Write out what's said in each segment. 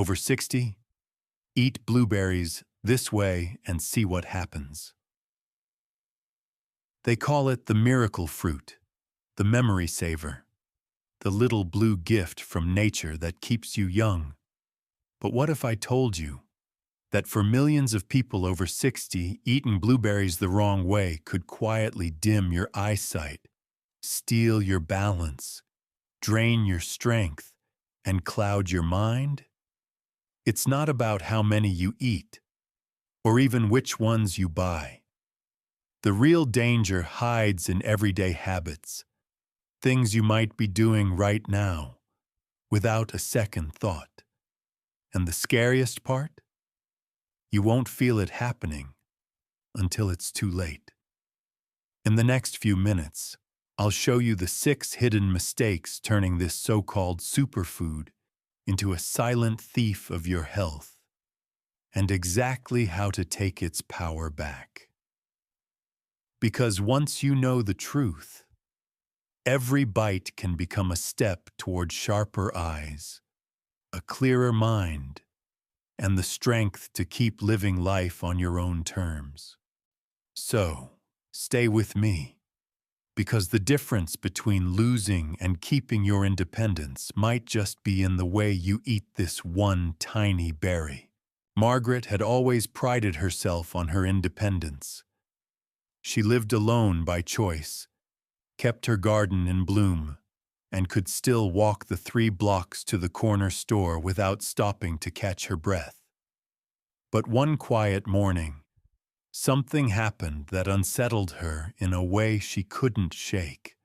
Over 60? Eat blueberries this way and see what happens. They call it the miracle fruit, the memory saver, the little blue gift from nature that keeps you young. But what if I told you that for millions of people over 60, eating blueberries the wrong way could quietly dim your eyesight, steal your balance, drain your strength, and cloud your mind? It's not about how many you eat, or even which ones you buy. The real danger hides in everyday habits, things you might be doing right now, without a second thought. And the scariest part? You won't feel it happening until it's too late. In the next few minutes, I'll show you the 6 hidden mistakes turning this so-called superfood into a silent thief of your health, and exactly how to take its power back. Because once you know the truth, every bite can become a step toward sharper eyes, a clearer mind, and the strength to keep living life on your own terms. So, stay with me, because the difference between losing and keeping your independence might just be in the way you eat this one tiny berry. Margaret had always prided herself on her independence. She lived alone by choice, kept her garden in bloom, and could still walk the 3 blocks to the corner store without stopping to catch her breath. But one quiet morning, something happened that unsettled her in a way she couldn't shake.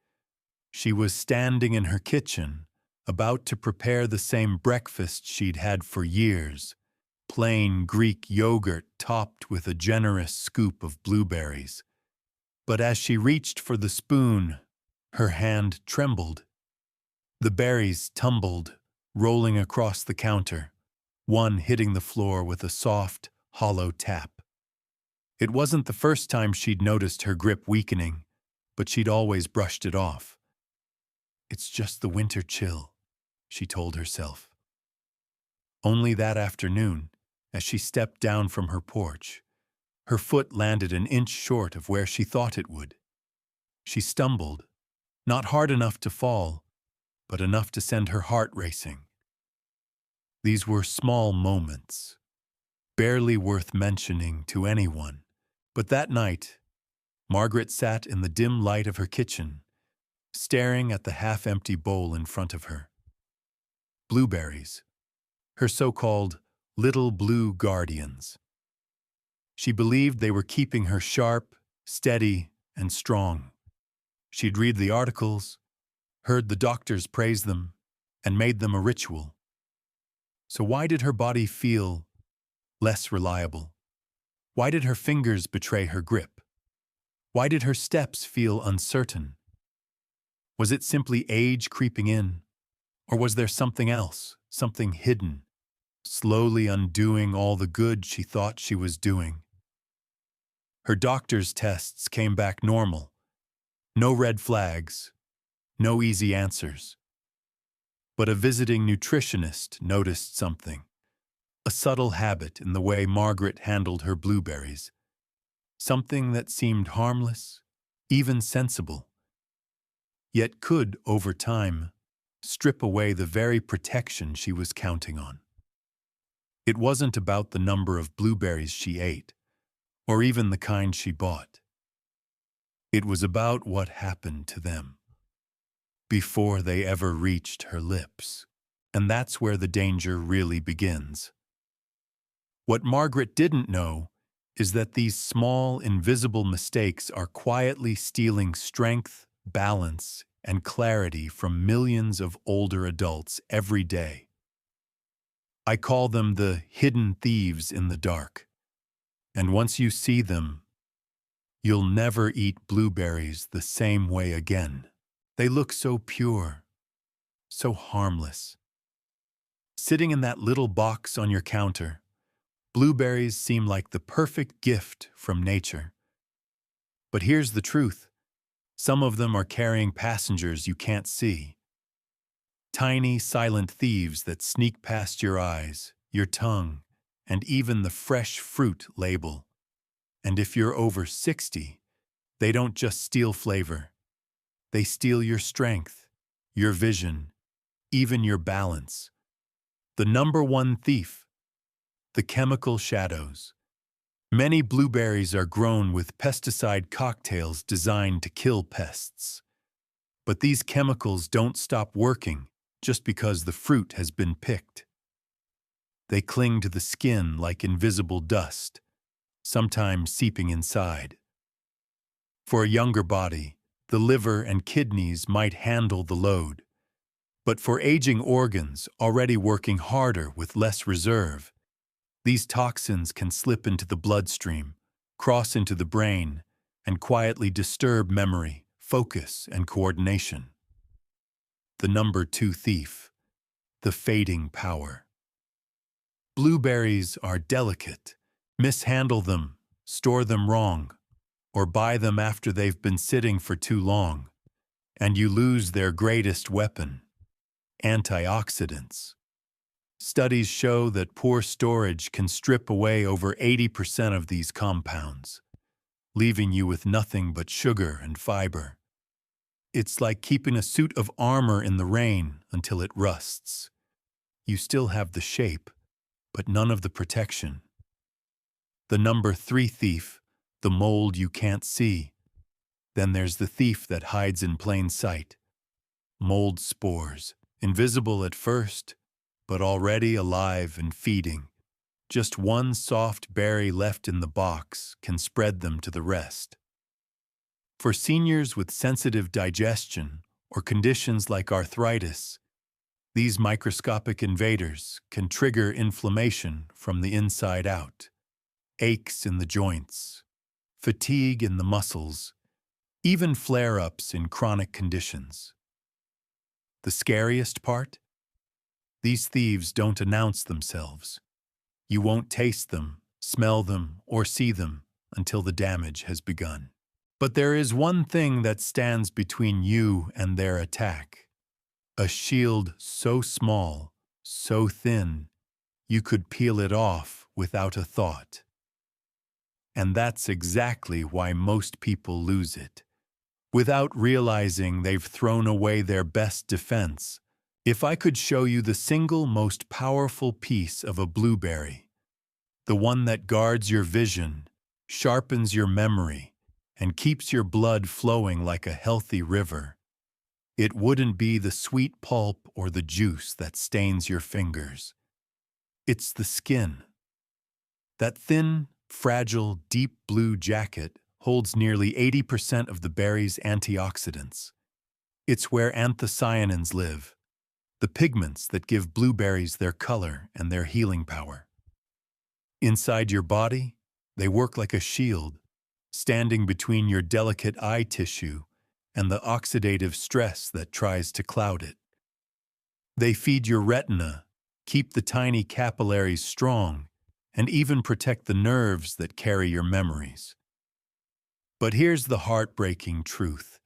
She was standing in her kitchen, about to prepare the same breakfast she'd had for years, plain Greek yogurt topped with a generous scoop of blueberries. But as she reached for the spoon, her hand trembled. The berries tumbled, rolling across the counter, one hitting the floor with a soft, hollow tap. It wasn't the first time she'd noticed her grip weakening, but she'd always brushed it off. "It's just the winter chill," she told herself. Only that afternoon, as she stepped down from her porch, her foot landed an inch short of where she thought it would. She stumbled, not hard enough to fall, but enough to send her heart racing. These were small moments, barely worth mentioning to anyone. But that night, Margaret sat in the dim light of her kitchen, staring at the half-empty bowl in front of her. Blueberries, her so-called little blue guardians. She believed they were keeping her sharp, steady, and strong. She'd read the articles, heard the doctors praise them, and made them a ritual. So why did her body feel less reliable? Why did her fingers betray her grip? Why did her steps feel uncertain? Was it simply age creeping in? Or was there something else, something hidden, slowly undoing all the good she thought she was doing? Her doctor's tests came back normal. No red flags, no easy answers. But a visiting nutritionist noticed something, a subtle habit in the way Margaret handled her blueberries, something that seemed harmless, even sensible, yet could, over time, strip away the very protection she was counting on. It wasn't about the number of blueberries she ate, or even the kind she bought. It was about what happened to them before they ever reached her lips. And that's where the danger really begins. What Margaret didn't know is that these small, invisible mistakes are quietly stealing strength, balance, and clarity from millions of older adults every day. I call them the hidden thieves in the dark. And once you see them, you'll never eat blueberries the same way again. They look so pure, so harmless. Sitting in that little box on your counter, blueberries seem like the perfect gift from nature. But here's the truth. Some of them are carrying passengers you can't see. Tiny, silent thieves that sneak past your eyes, your tongue, and even the fresh fruit label. And if you're over 60, they don't just steal flavor. They steal your strength, your vision, even your balance. The number one thief: the chemical shadows. Many blueberries are grown with pesticide cocktails designed to kill pests. But these chemicals don't stop working just because the fruit has been picked. They cling to the skin like invisible dust, sometimes seeping inside. For a younger body, the liver and kidneys might handle the load. But for aging organs already working harder with less reserve, these toxins can slip into the bloodstream, cross into the brain, and quietly disturb memory, focus, and coordination. The number two thief: the fading power. Blueberries are delicate. Mishandle them, store them wrong, or buy them after they've been sitting for too long, and you lose their greatest weapon: antioxidants. Studies show that poor storage can strip away over 80% of these compounds, leaving you with nothing but sugar and fiber. It's like keeping a suit of armor in the rain until it rusts. You still have the shape, but none of the protection. The number three thief: the mold you can't see. Then there's the thief that hides in plain sight: mold spores, invisible at first, but already alive and feeding. Just one soft berry left in the box can spread them to the rest. For seniors with sensitive digestion or conditions like arthritis, these microscopic invaders can trigger inflammation from the inside out, aches in the joints, fatigue in the muscles, even flare-ups in chronic conditions. The scariest part? These thieves don't announce themselves. You won't taste them, smell them, or see them until the damage has begun. But there is one thing that stands between you and their attack: a shield so small, so thin, you could peel it off without a thought. And that's exactly why most people lose it, without realizing they've thrown away their best defense. If I could show you the single most powerful piece of a blueberry, the one that guards your vision, sharpens your memory, and keeps your blood flowing like a healthy river, it wouldn't be the sweet pulp or the juice that stains your fingers. It's the skin. That thin, fragile, deep blue jacket holds nearly 80% of the berry's antioxidants. It's where anthocyanins live, the pigments that give blueberries their color and their healing power. Inside your body, they work like a shield, standing between your delicate eye tissue and the oxidative stress that tries to cloud it. They feed your retina, keep the tiny capillaries strong, and even protect the nerves that carry your memories. But here's the heartbreaking truth: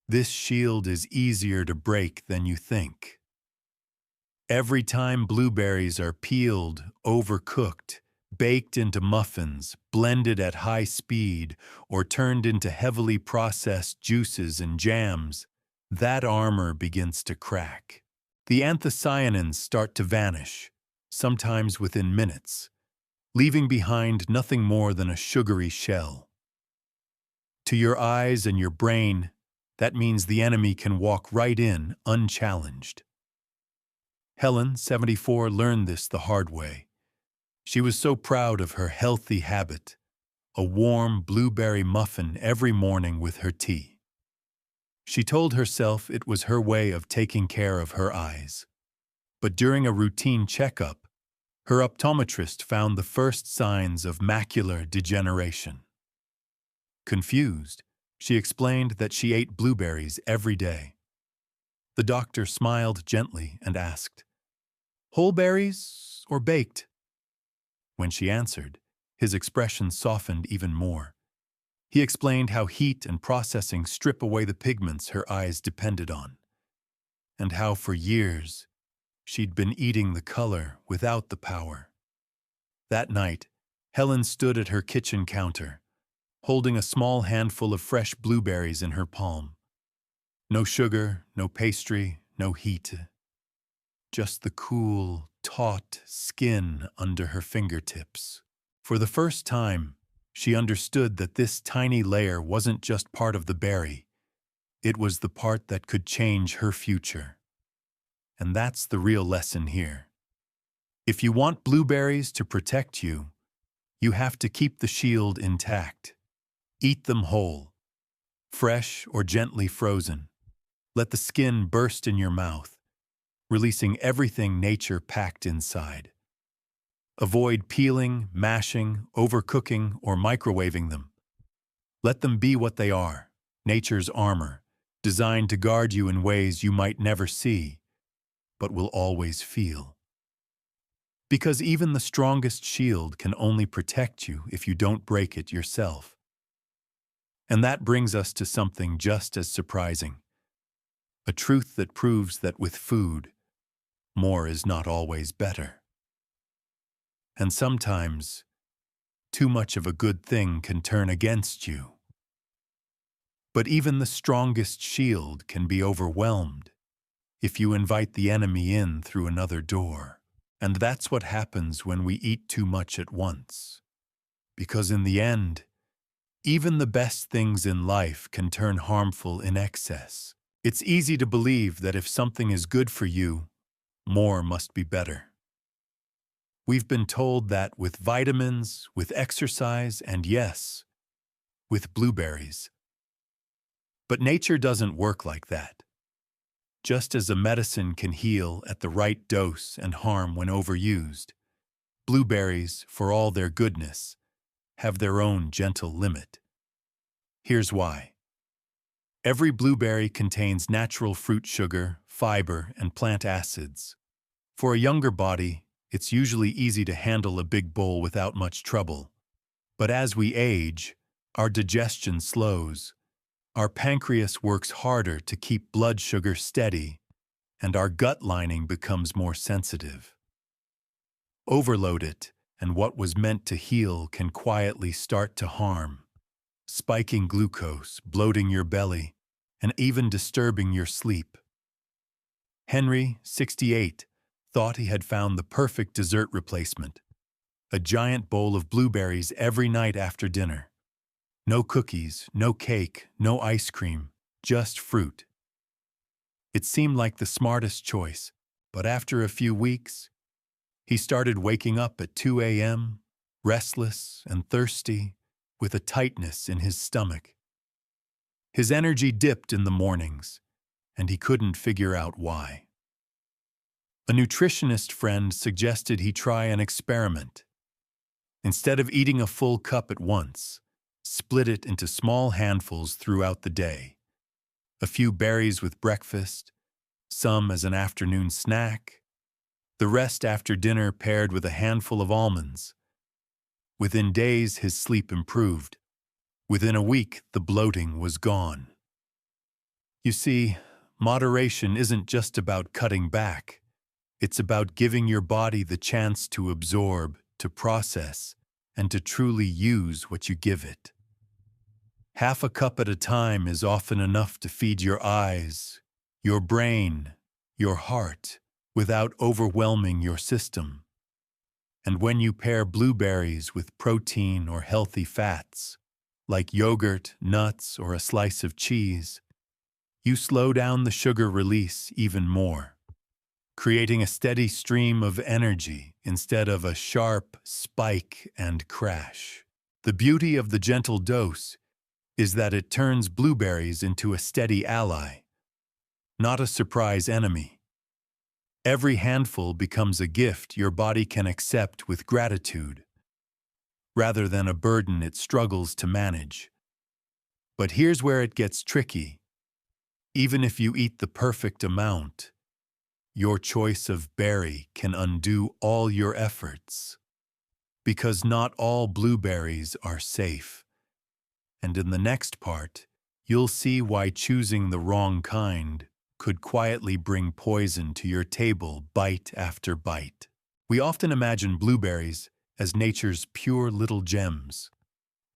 this shield is easier to break than you think. Every time blueberries are peeled, overcooked, baked into muffins, blended at high speed, or turned into heavily processed juices and jams, that armor begins to crack. The anthocyanins start to vanish, sometimes within minutes, leaving behind nothing more than a sugary shell. To your eyes and your brain, that means the enemy can walk right in unchallenged. Helen, 74, learned this the hard way. She was so proud of her healthy habit: a warm blueberry muffin every morning with her tea. She told herself it was her way of taking care of her eyes. But during a routine checkup, her optometrist found the first signs of macular degeneration. Confused, she explained that she ate blueberries every day. The doctor smiled gently and asked, "Whole berries or baked?" When she answered, his expression softened even more. He explained how heat and processing strip away the pigments her eyes depended on, and how for years she'd been eating the color without the power. That night, Helen stood at her kitchen counter, holding a small handful of fresh blueberries in her palm. No sugar, no pastry, no heat. Just the cool, taut skin under her fingertips. For the first time, she understood that this tiny layer wasn't just part of the berry. It was the part that could change her future. And that's the real lesson here. If you want blueberries to protect you, you have to keep the shield intact. Eat them whole, fresh or gently frozen. Let the skin burst in your mouth, releasing everything nature packed inside. Avoid peeling, mashing, overcooking, or microwaving them. Let them be what they are, nature's armor, designed to guard you in ways you might never see, but will always feel. Because even the strongest shield can only protect you if you don't break it yourself. And that brings us to something just as surprising. A truth that proves that with food, more is not always better. And sometimes, too much of a good thing can turn against you. But even the strongest shield can be overwhelmed if you invite the enemy in through another door. And that's what happens when we eat too much at once. Because in the end, even the best things in life can turn harmful in excess. It's easy to believe that if something is good for you, more must be better. We've been told that with vitamins, with exercise, and yes, with blueberries. But nature doesn't work like that. Just as a medicine can heal at the right dose and harm when overused, blueberries, for all their goodness, have their own gentle limit. Here's why. Every blueberry contains natural fruit sugar, fiber, and plant acids. For a younger body, it's usually easy to handle a big bowl without much trouble. But as we age, our digestion slows, our pancreas works harder to keep blood sugar steady, and our gut lining becomes more sensitive. Overload it, and what was meant to heal can quietly start to harm, spiking glucose, bloating your belly, and even disturbing your sleep. Henry, 68, thought he had found the perfect dessert replacement, a giant bowl of blueberries every night after dinner. No cookies, no cake, no ice cream, just fruit. It seemed like the smartest choice, but after a few weeks, he started waking up at 2 a.m., restless and thirsty, with a tightness in his stomach. His energy dipped in the mornings, and he couldn't figure out why. A nutritionist friend suggested he try an experiment. Instead of eating a full cup at once, split it into small handfuls throughout the day. A few berries with breakfast, some as an afternoon snack, the rest after dinner paired with a handful of almonds. Within days, his sleep improved. Within a week, the bloating was gone. You see, moderation isn't just about cutting back. It's about giving your body the chance to absorb, to process, and to truly use what you give it. Half a cup at a time is often enough to feed your eyes, your brain, your heart, without overwhelming your system. And when you pair blueberries with protein or healthy fats, like yogurt, nuts, or a slice of cheese, you slow down the sugar release even more, creating a steady stream of energy instead of a sharp spike and crash. The beauty of the gentle dose is that it turns blueberries into a steady ally, not a surprise enemy. Every handful becomes a gift your body can accept with gratitude, rather than a burden it struggles to manage. But here's where it gets tricky. Even if you eat the perfect amount, your choice of berry can undo all your efforts. Because not all blueberries are safe. And in the next part, you'll see why choosing the wrong kind could quietly bring poison to your table bite after bite. We often imagine blueberries as nature's pure little gems,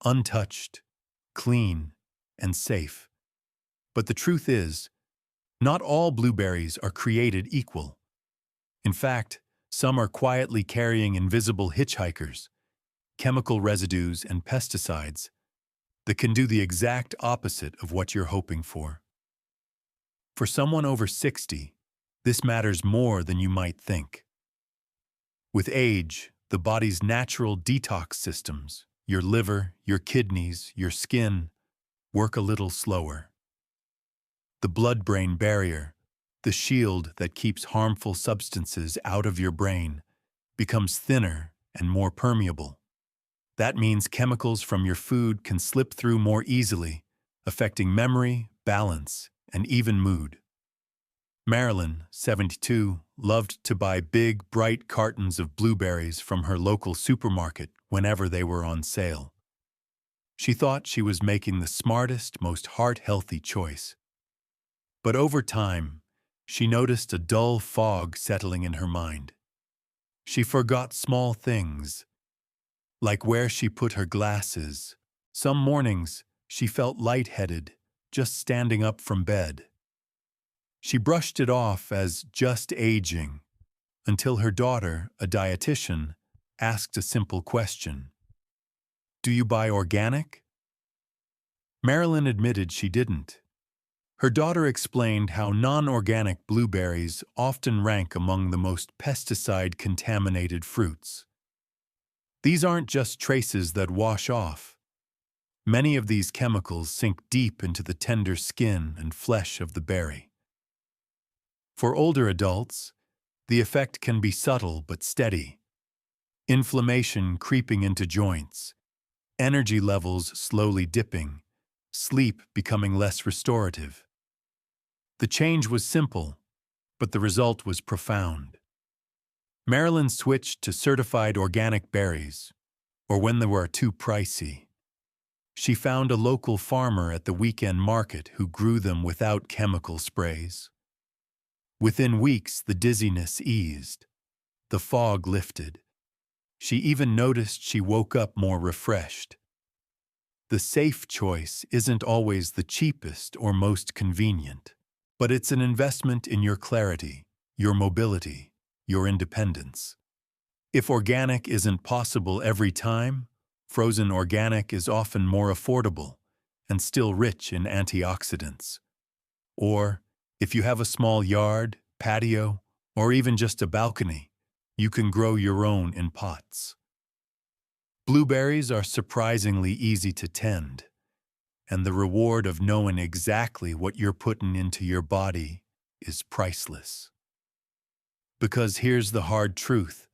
untouched, clean, and safe. But the truth is, not all blueberries are created equal. In fact, some are quietly carrying invisible hitchhikers, chemical residues, and pesticides that can do the exact opposite of what you're hoping for. For someone over 60, this matters more than you might think. With age, the body's natural detox systems, your liver, your kidneys, your skin, work a little slower. The blood-brain barrier, the shield that keeps harmful substances out of your brain, becomes thinner and more permeable. That means chemicals from your food can slip through more easily, affecting memory, balance, and even mood. Marilyn, 72, loved to buy big, bright cartons of blueberries from her local supermarket whenever they were on sale. She thought she was making the smartest, most heart-healthy choice. But over time, she noticed a dull fog settling in her mind. She forgot small things, like where she put her glasses. Some mornings, she felt lightheaded, just standing up from bed. She brushed it off as just aging, until her daughter, a dietitian, asked a simple question. "Do you buy organic?" Marilyn admitted she didn't. Her daughter explained how non-organic blueberries often rank among the most pesticide-contaminated fruits. These aren't just traces that wash off. Many of these chemicals sink deep into the tender skin and flesh of the berry. For older adults, the effect can be subtle but steady. Inflammation creeping into joints, energy levels slowly dipping, sleep becoming less restorative. The change was simple, but the result was profound. Marilyn switched to certified organic berries, or when they were too pricey. She found a local farmer at the weekend market who grew them without chemical sprays. Within weeks, the dizziness eased. The fog lifted. She even noticed she woke up more refreshed. The safe choice isn't always the cheapest or most convenient, but it's an investment in your clarity, your mobility, your independence. If organic isn't possible every time, frozen organic is often more affordable and still rich in antioxidants. Or, if you have a small yard, patio, or even just a balcony, you can grow your own in pots. Blueberries are surprisingly easy to tend, and the reward of knowing exactly what you're putting into your body is priceless. Because here's the hard truth.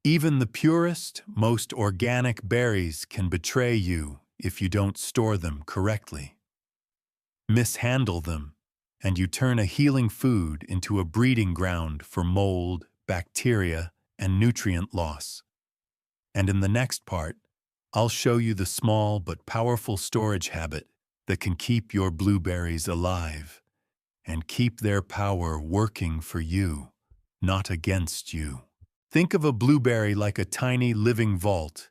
Even the purest, most organic berries can betray you if you don't store them correctly. Mishandle them, and you turn a healing food into a breeding ground for mold, bacteria, and nutrient loss. And in the next part, I'll show you the small but powerful storage habit that can keep your blueberries alive and keep their power working for you, not against you. Think of a blueberry like a tiny living vault,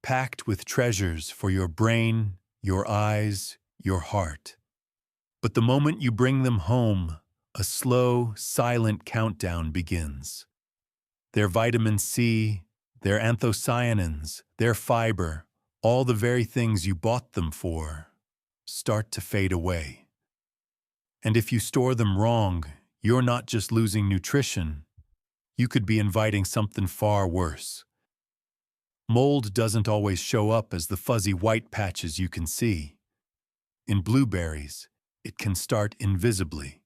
packed with treasures for your brain, your eyes, your heart. But the moment you bring them home, a slow, silent countdown begins. Their vitamin C, their anthocyanins, their fiber, all the very things you bought them for, start to fade away. And if you store them wrong, you're not just losing nutrition, you could be inviting something far worse. Mold doesn't always show up as the fuzzy white patches you can see. In blueberries, it can start invisibly.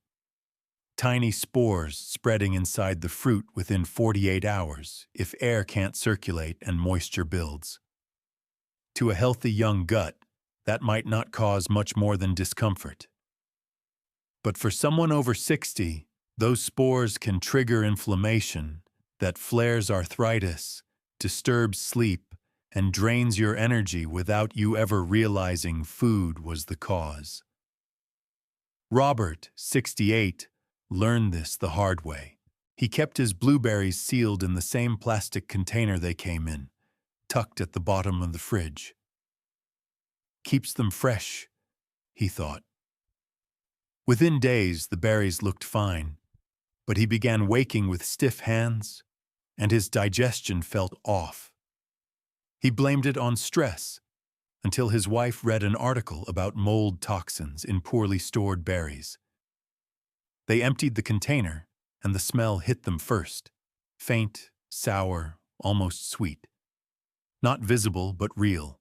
Tiny spores spreading inside the fruit within 48 hours if air can't circulate and moisture builds. To a healthy young gut, that might not cause much more than discomfort. But for someone over 60, those spores can trigger inflammation that flares arthritis, disturbs sleep, and drains your energy without you ever realizing food was the cause. Robert, 68, learned this the hard way. He kept his blueberries sealed in the same plastic container they came in, tucked at the bottom of the fridge. Keeps them fresh, he thought. Within days, the berries looked fine, but he began waking with stiff hands, and his digestion felt off. He blamed it on stress, until his wife read an article about mold toxins in poorly stored berries. They emptied the container, and the smell hit them first. Faint, sour, almost sweet. Not visible, but real.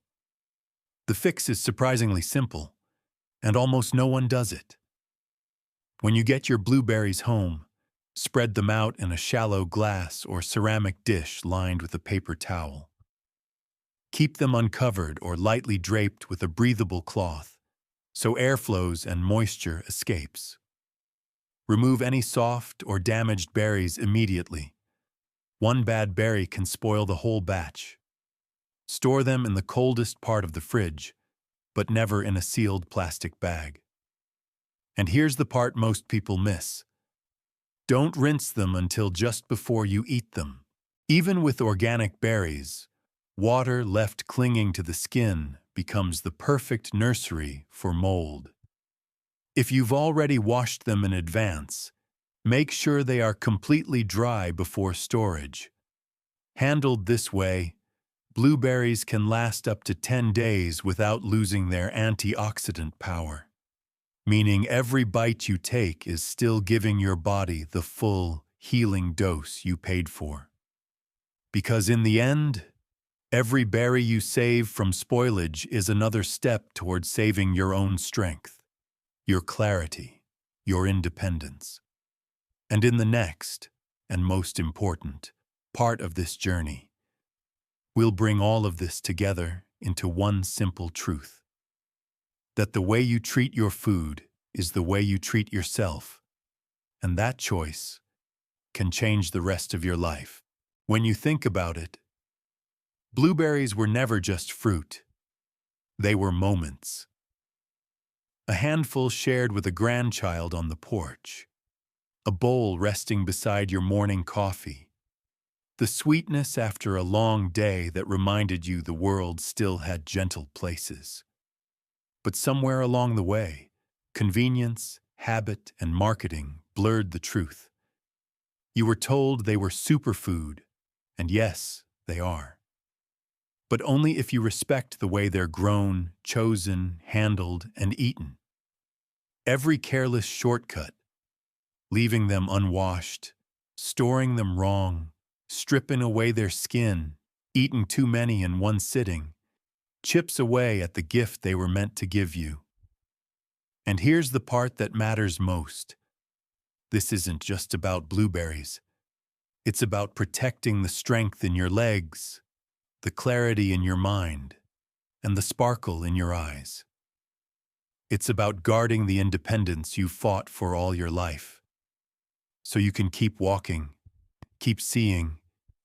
The fix is surprisingly simple, and almost no one does it. When you get your blueberries home, spread them out in a shallow glass or ceramic dish lined with a paper towel. Keep them uncovered or lightly draped with a breathable cloth, so air flows and moisture escapes. Remove any soft or damaged berries immediately. One bad berry can spoil the whole batch. Store them in the coldest part of the fridge, but never in a sealed plastic bag. And here's the part most people miss. Don't rinse them until just before you eat them. Even with organic berries, water left clinging to the skin becomes the perfect nursery for mold. If you've already washed them in advance, make sure they are completely dry before storage. Handled this way, blueberries can last up to 10 days without losing their antioxidant power, meaning every bite you take is still giving your body the full, healing dose you paid for. Because in the end, every berry you save from spoilage is another step toward saving your own strength, your clarity, your independence. And in the next, and most important, part of this journey, we'll bring all of this together into one simple truth: that the way you treat your food is the way you treat yourself, and that choice can change the rest of your life. When you think about it, blueberries were never just fruit. They were moments. A handful shared with a grandchild on the porch, a bowl resting beside your morning coffee, the sweetness after a long day that reminded you the world still had gentle places. But somewhere along the way, convenience, habit, and marketing blurred the truth. You were told they were superfood, and yes, they are. But only if you respect the way they're grown, chosen, handled, and eaten. Every careless shortcut, leaving them unwashed, storing them wrong, stripping away their skin, eating too many in one sitting, chips away at the gift they were meant to give you. And here's the part that matters most. This isn't just about blueberries. It's about protecting the strength in your legs, the clarity in your mind, and the sparkle in your eyes. It's about guarding the independence you fought for all your life, so you can keep walking, keep seeing,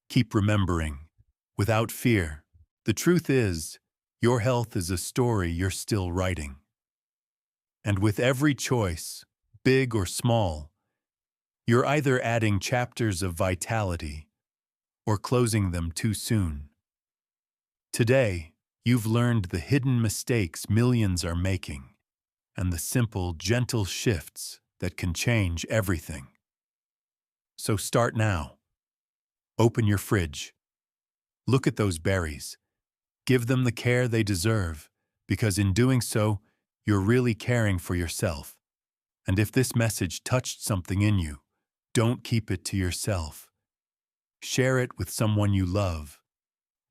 keep remembering, without fear. The truth is, your health is a story you're still writing. And with every choice, big or small, you're either adding chapters of vitality or closing them too soon. Today, you've learned the hidden mistakes millions are making and the simple, gentle shifts that can change everything. So start now. Open your fridge. Look at those berries. Give them the care they deserve, because in doing so, you're really caring for yourself. And if this message touched something in you, don't keep it to yourself. Share it with someone you love,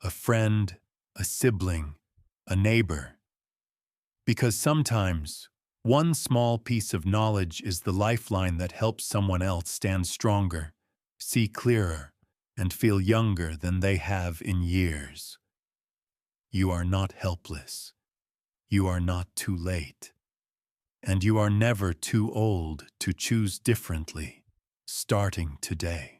a friend, a sibling, a neighbor. Because sometimes, one small piece of knowledge is the lifeline that helps someone else stand stronger, see clearer, and feel younger than they have in years. You are not helpless. You are not too late. And you are never too old to choose differently, starting today.